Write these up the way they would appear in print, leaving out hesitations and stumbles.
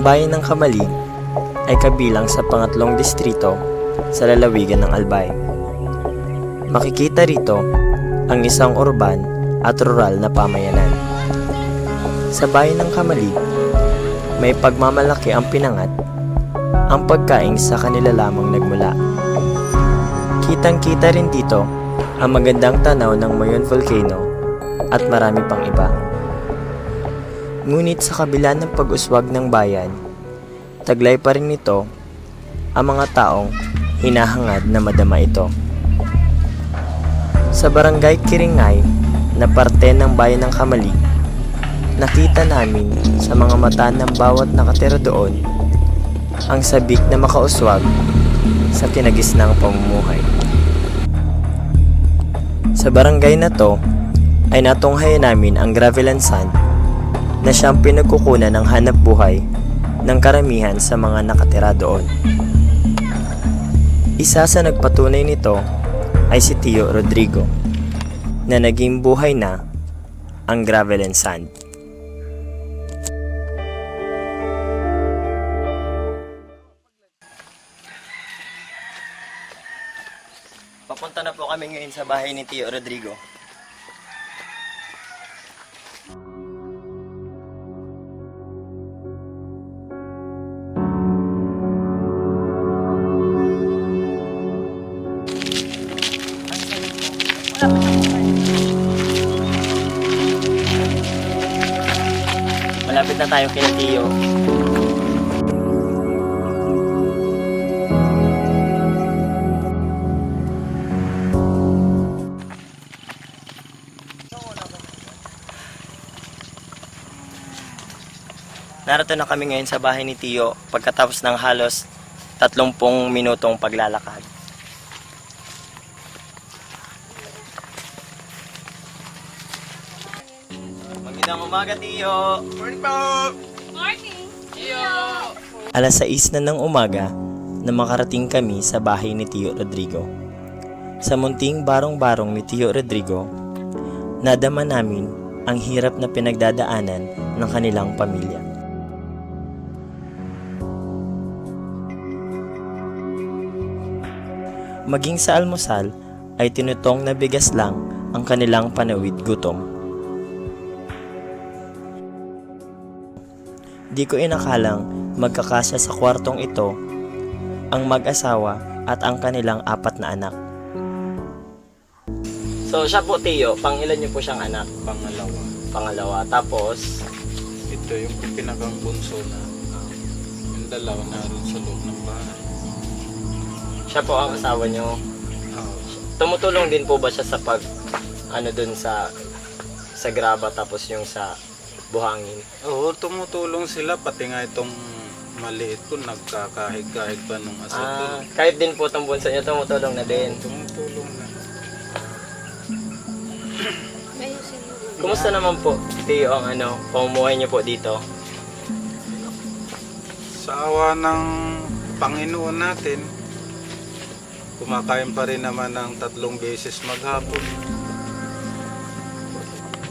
bayan ng Kamalig ay kabilang sa pangatlong distrito sa lalawigan ng Albay. Makikita rito ang isang urban at rural na pamayanan. Sa bayan ng Kamalig, may pagmamalaki ang pinangat, ang pagkain sa kanila lamang nagmula. Kitang-kita rin dito ang magandang tanaw ng Moyon Volcano at marami pang iba. Ngunit sa kabila ng pag-uswag ng bayan, taglay pa rin nito ang mga taong hinahangad na madama ito. Sa barangay Kiringay na parte ng bayan ng Kamalig, nakita namin sa mga mata ng bawat nakatira doon ang sabik na makauswag sa kinagisnang pamumuhay. Sa barangay na to ay natunghayan namin ang gravel and sand na siyang pinagkukunan ng hanap buhay ng karamihan sa mga nakatira doon. Isa sa nagpatunay nito ay si Tio Rodrigo na naging buhay na ang gravel and sand. Papunta na po kami ngayon sa bahay ni Tio Rodrigo. Malapit na tayo kina Tio. Narito na kami ngayon sa bahay ni Tio pagkatapos ng halos 30 minutong paglalakad. Magandang umaga, Tio! Morning po! Morning! Tio! Alas 6 na ng umaga na makarating kami sa bahay ni Tio Rodrigo. Sa munting barong-barong ni Tio Rodrigo, nadama namin ang hirap na pinagdadaanan ng kanilang pamilya. Maging sa almusal ay tinutong na bigas lang ang kanilang panawid gutom. Di ko inakalang magkakasya sa kwartong ito ang mag-asawa at ang kanilang 4 na anak. So siya po, Tio, pang ilan niyo po siyang anak? Pangalawa. Pangalawa. Tapos, Ito yung pinakang bunso na yung dalawa na rin sa loob ng bahay. siya po ang asawa niyo. Tumutulong din po ba siya sa dun sa graba tapos yung sa buhangin? Oo, tumutulong sila. Pati nga itong maliit ko, nagkakahig-kahig pa nung asawa. Kahit din po itong bunso niyo, tumutulong na din. Tumutulong na. Kumusta naman po, Tio, ang pamumuhay niyo po dito? Sa awa ng Panginoon natin, kumakain pa rin naman ng 3 beses maghapon.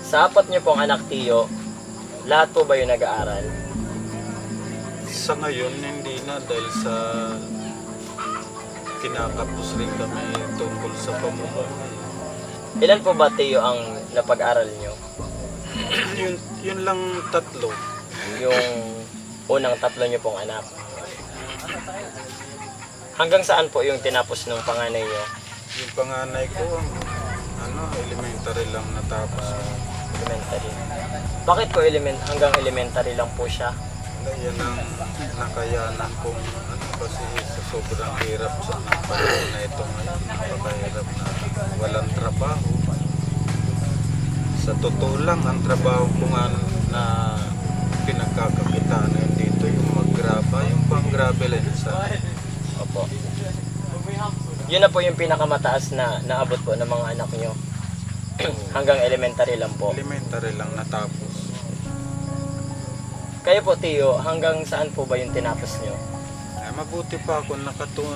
Sa 4 niyo pong anak, Tio, lahat po ba yung nag-aaral? Sa ngayon, hindi na dahil sa kinakapos rin kami tungkol sa pamumuhay. Ilan po ba, Tio, ang napag-aral niyo? Yun lang 3. Yung unang 3 niyo pong anak. Hanggang saan po yung tinapos ng panganay niyo? Yung panganay ko, elementary lang natapos. Elementary. Bakit po hanggang elementary lang po siya? Yan ang nakayanan kong kasi sa sobrang hirap sa panahon na ito ngayon. Napakahirap na walang trabaho. Sa totoo lang, ang trabaho ko nga na pinagkakakitaan dito yung maggraba, yung pang-gravel and sand. Opo. Yun na po yung pinakamataas na naabot po ng mga anak nyo. Hanggang elementary lang po. Elementary lang natapos. Kayo po, Tio, hanggang saan po ba yung tinapos nyo? Mabuti pa ako,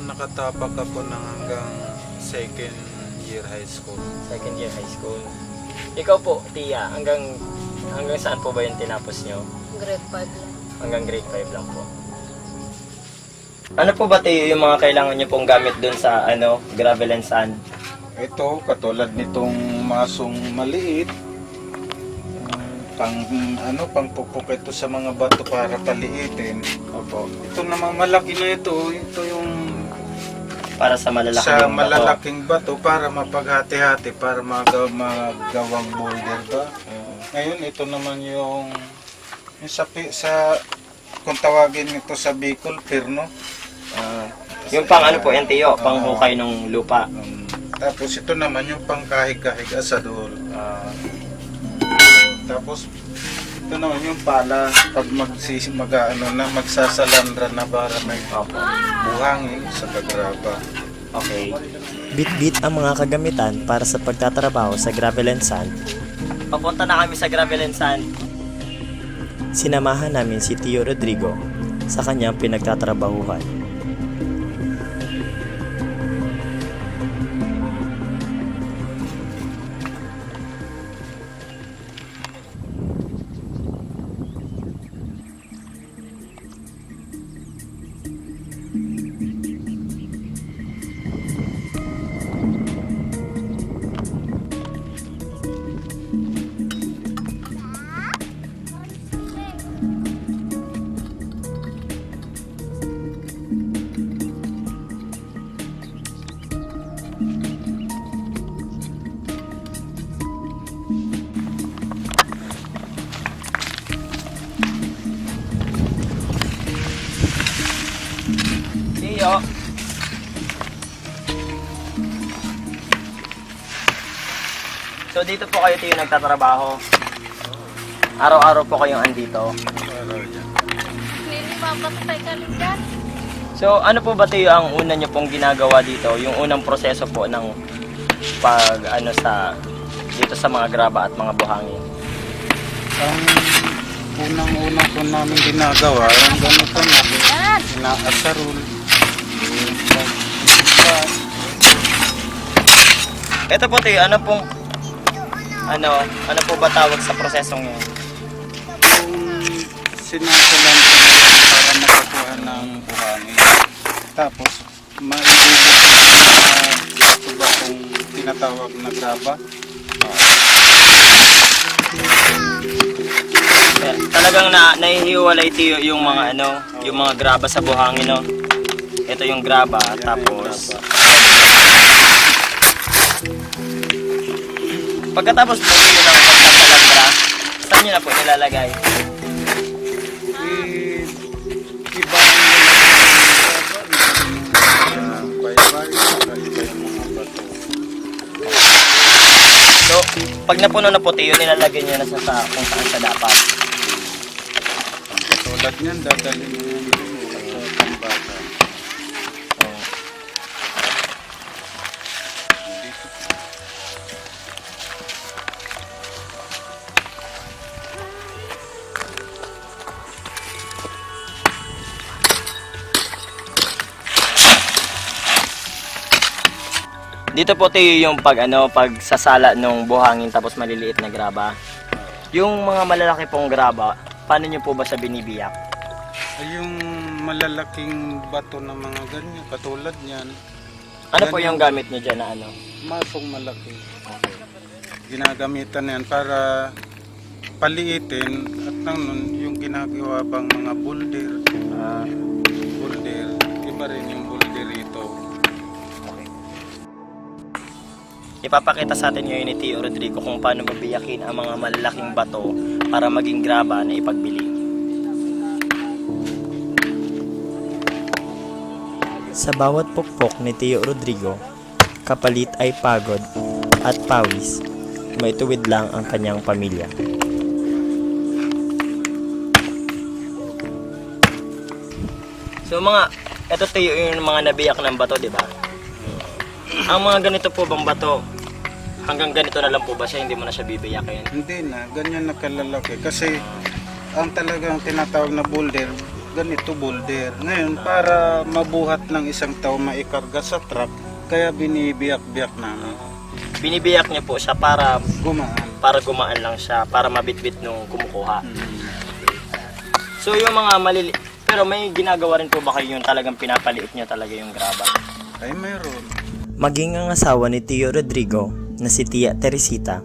nakatapak ako ng hanggang 2nd year high school. 2nd year high school. Ikaw po, Tia, hanggang saan po ba yung tinapos nyo? Grade 5 lang. Hanggang grade 5 lang po. Ano po ba tayo yung mga kailangan nyo pong gamit dun sa gravel and sand? Ito, katulad nitong masong maliit, pang pupuk ito sa mga bato para paliitin. Opo. Ito naman malaki na ito yung Para sa malalaking sa bato. malalaking bato para mapaghati-hati para magawang boulder ba. Ngayon ito naman yung sa kung tawagin ito sa Bicol, Pirno. Yung pang ano po, NTO, pang hukay ng lupa. Tapos ito naman yung pangkahig-kahig asador. Tapos ito naman yung pala pag magsasalandra na para may buhangin sa kagraba. Okay. Bit-bit ang mga kagamitan para sa pagtatrabaho sa gravel and sand. Papunta na kami sa gravel and sand. Sinamahan namin si Tio Rodrigo sa kanyang pinagtatrabahuhan. Tio. So dito po kayo Tio nagtatrabaho. Araw-araw po kayong andito. Hindi mapatay ka rin dyan. So ano po ba Tio ang una nyo pong ginagawa dito? Yung unang proseso po ng pag dito sa mga graba at mga buhangin. Ang unang-unang po namin ginagawa, yung ganito namin, inaasarul. Ito po Tio, ano po ba tawag sa prosesong yun? Yung sinasalan ko na para makakuha ng buhangin. Tapos, maibubot na ito ba kung tinatawag na graba? Talagang nahihiwalay Tio yung mga yung mga graba sa buhangin, no? Ito yung graba, tapos pagkatapos po nyo ng pagkasalandra, saan nyo na po nilalagay? Iba ang baybay, iba yung mga bato. So, pag napuno na po Tio, nilalagay nyo na sa kung saan sa dapat. Tulad niyan, dadalhin mo yan sa pambata. Dito po Tio yung pagsasala ng buhangin tapos maliliit na graba. Yung mga malalaki pong graba, paano nyo po ba siya binibiyak? Ay, yung malalaking bato na mga ganyan, katulad niyan. Ano po yung gamit nyo dyan na Masong malaki. Ginagamitan yan para paliitin at nun yung ginagawa pang mga boulder. Boulder, iba rin yung boulder ito. Ipapakita sa atin ngayon ni Tio Rodrigo kung paano mabiyakin ang mga malalaking bato para maging graba na ipagbili. Sa bawat pukpok ni Tio Rodrigo, kapalit ay pagod at pawis, maituwid lang ang kanyang pamilya. So ito Tio yung mga nabiyak ng bato, di ba? Ang mga ganito po bang bato, hanggang ganito na lang po ba siya, hindi mo na siya bibiyakin? Hindi na, ganyan na kalalaki. Kasi ang talagang tinatawag na boulder, ganito boulder. Ngayon, para mabuhat ng isang tao maikarga sa truck, kaya binibiyak-biyak namin. Binibiyak niya po siya para Gumaan. gumaan lang siya, para mabitbit nung kumukuha. So yung mga pero may ginagawa rin po ba kayo yung talagang pinapaliit nyo talaga yung graba? Ay mayroon. Maging ang asawa ni Tio Rodrigo na si Tia Teresita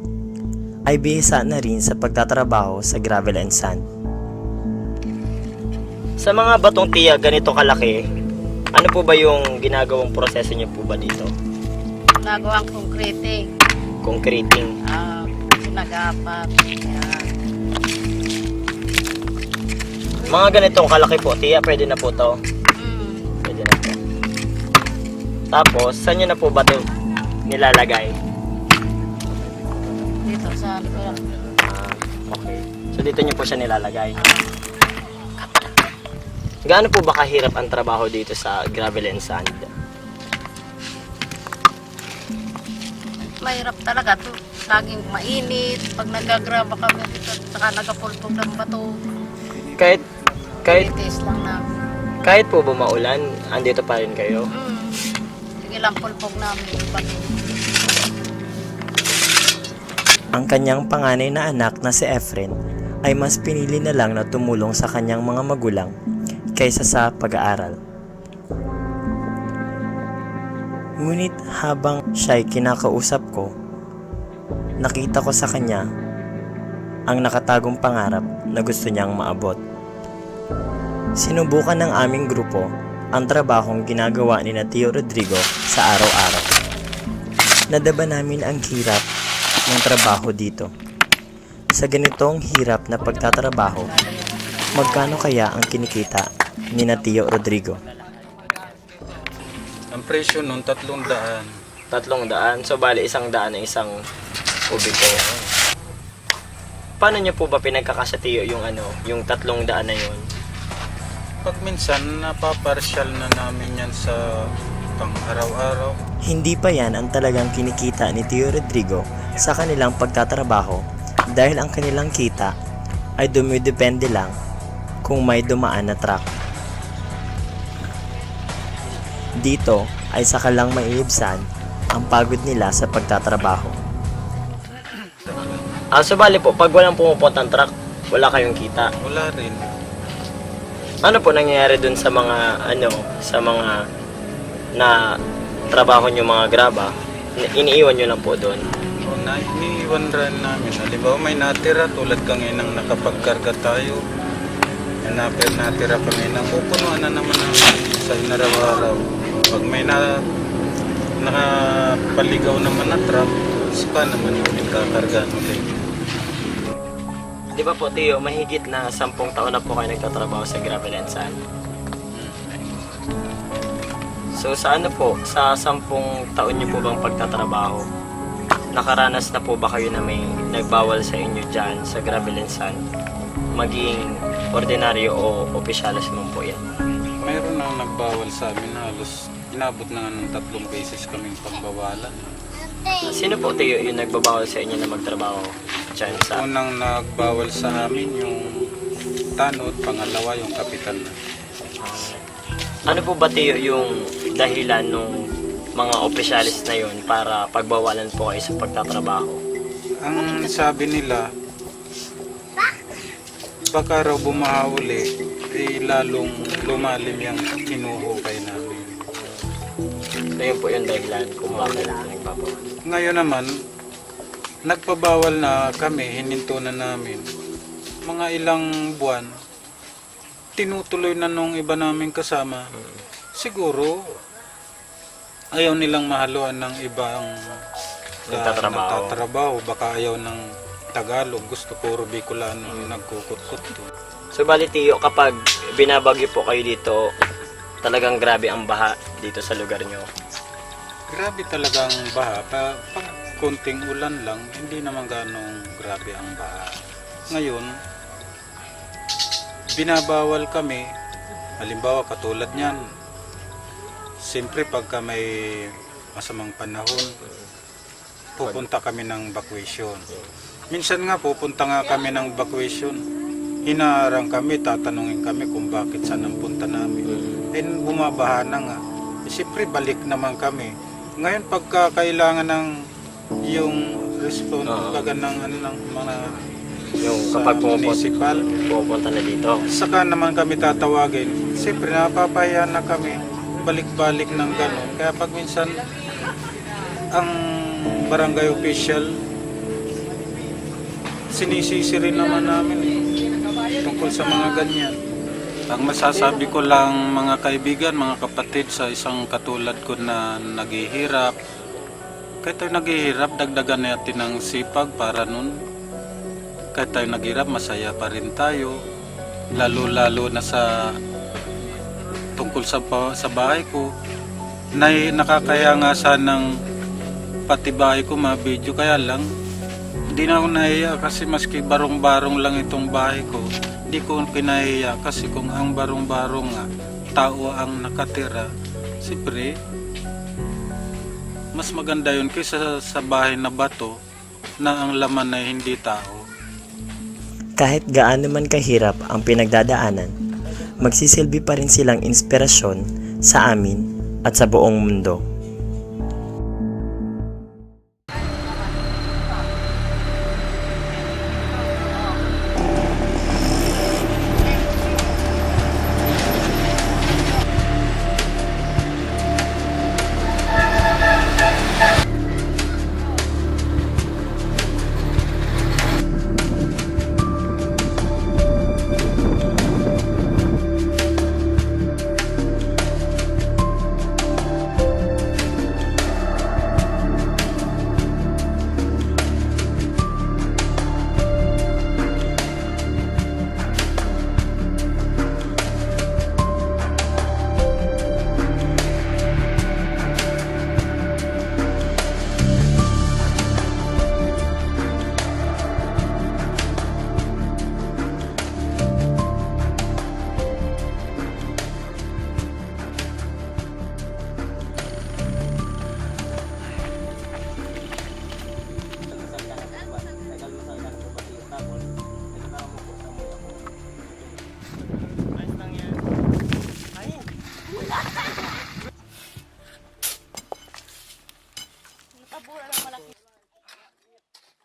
ay bihisa na rin sa pagtatrabaho sa gravel and sand. Sa mga batong tiya ganito kalaki, ano po ba yung ginagawang proseso niyo po ba dito? Nagawang concreting. Concreting. Sinagapat. Ayan. Mga ganitong kalaki po, tiya, pwede na po to. Pwede na po. Tapos, saan nyo na po ba ito nilalagay? Dito sa likod. Okay. So, dito nyo po siya nilalagay. Gaano po ba kahirap ang trabaho dito sa gravel and sand? Mahirap talaga to. Laging mainit. Pag nagagraba kami dito, saka nagapulpog ng bato. Titis lang namin. Kahit po ba maulan, andito pa rin kayo? Sige lang pulpog namin yung bato. Ang kanyang panganay na anak na si Efren ay mas pinili na lang na tumulong sa kanyang mga magulang kaysa sa pag-aaral. Ngunit habang siya'y kinakausap ko, nakita ko sa kanya ang nakatagong pangarap na gusto niyang maabot. Sinubukan ng aming grupo ang trabahong ginagawa ni na Tio Rodrigo sa araw-araw. Nadaba namin ang hirap ng trabaho dito. Sa ganitong hirap na pagtatrabaho, magkano kaya ang kinikita ni na Tio Rodrigo? Ang presyo nun 300. 300. So bali 100 na isang kubiko. Paano niyo po ba pinagkakasya, Tio, yung 300 na yun? Pag minsan napaparsyal na namin yan sa pang araw-araw. Hindi pa yan ang talagang kinikita ni Tio Rodrigo sa kanilang pagtatrabaho dahil ang kanilang kita ay dumidepende lang kung may dumaan na truck. Dito ay saka lang maiibsan ang pagod nila sa pagtatrabaho. So bali po, pag walang pumupuntang truck, wala kayong kita. Wala rin. Ano po nangyayari dun sa mga na trabaho nyo mga graba? Iniiwan nyo lang po doon. O iniiwan rin namin. Halimbawa may natira tulad kang inang nakapagkarga tayo. May natira kami na pupunuan na naman namin sa inaraw-araw. Pag may nakapaligaw naman na truck, saka naman ulit kakarga ulit. Di ba po, Tio, mahigit na 10 taon na po kayo nagtatrabaho sa gravel and sand? So sa sa 10 taon niyo po bang pagtatrabaho, nakaranas na po ba kayo na may nagbawal sa inyo dyan sa gravel and sand? Maging ordinaryo o opisyalis mo po yan? Mayroon nang nagbawal sa amin, halos inabot na nga ng 3 beses kaming pagbawalan. Sino po, Tio, yung nagbabawal sa inyo na magtrabaho dyan sa... Unang nagbawal sa amin yung tanod, pangalawa yung kapitan na. Ano po ba, Tio, yung dahilan nung mga opisyalis na yun para pagbawalan po kayo sa pagtatrabaho? Ang sabi nila, baka raw bumahuli, lalong lumalim yung hinuhukay namin. So yun po yung dahilan kung bakit nagbabawal. Ngayon naman, nagpabawal na kami, hininto na namin. Mga ilang buwan, tinutuloy na nung iba naming kasama. Siguro, ayaw nilang mahaluan ng ibang nagtatrabaho. Baka ayaw ng Tagalog, gusto puro Bicolano yung nagkukutkot. So bali, Tio, kapag binabagyo po kayo dito, talagang grabe ang baha dito sa lugar nyo. Grabe talagang baha. Pag konting ulan lang, hindi naman ganong grabe ang baha. Ngayon, binabawal kami, halimbawa katulad niyan, siyempre pagka may masamang panahon, pupunta kami ng vacation. Minsan nga pupunta nga kami ng vacation, hinaharang kami, tatanungin kami kung bakit saan ang punta namin. And bumabaha na nga. Siyempre balik naman kami. Ngayon pagka kailangan ng yung response ng mga Yung sa kapag municipal. pupunta na dito. Saka naman kami tatawagin. Siyempre, napapahiya na kami. Balik-balik ng gano'n. Kaya pag minsan, ang barangay official, sinisisi rin naman namin tungkol sa mga ganyan. Ang masasabi ko lang mga kaibigan, mga kapatid sa isang katulad ko na naghihirap, kahit tayo naghihirap, dagdagan natin ng sipag para nun. Kahit tayo naghihirap, masaya pa rin tayo. Lalo-lalo na sa tungkol sa bahay ko. Nakakaya nga sanang pati bahay ko mabidyo, kaya lang hindi na ako nahiya kasi maski barong-barong lang itong bahay ko. Hindi ko kinahiya kasi kung ang barong-barong nga, tao ang nakatira, siyempre, mas maganda yun kaysa sa bahay na bato na ang laman ay hindi tao. Kahit gaano man kahirap ang pinagdadaanan, magsisilbi pa rin silang inspirasyon sa amin at sa buong mundo.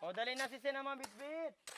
O, dali na si Sinama Bitbit.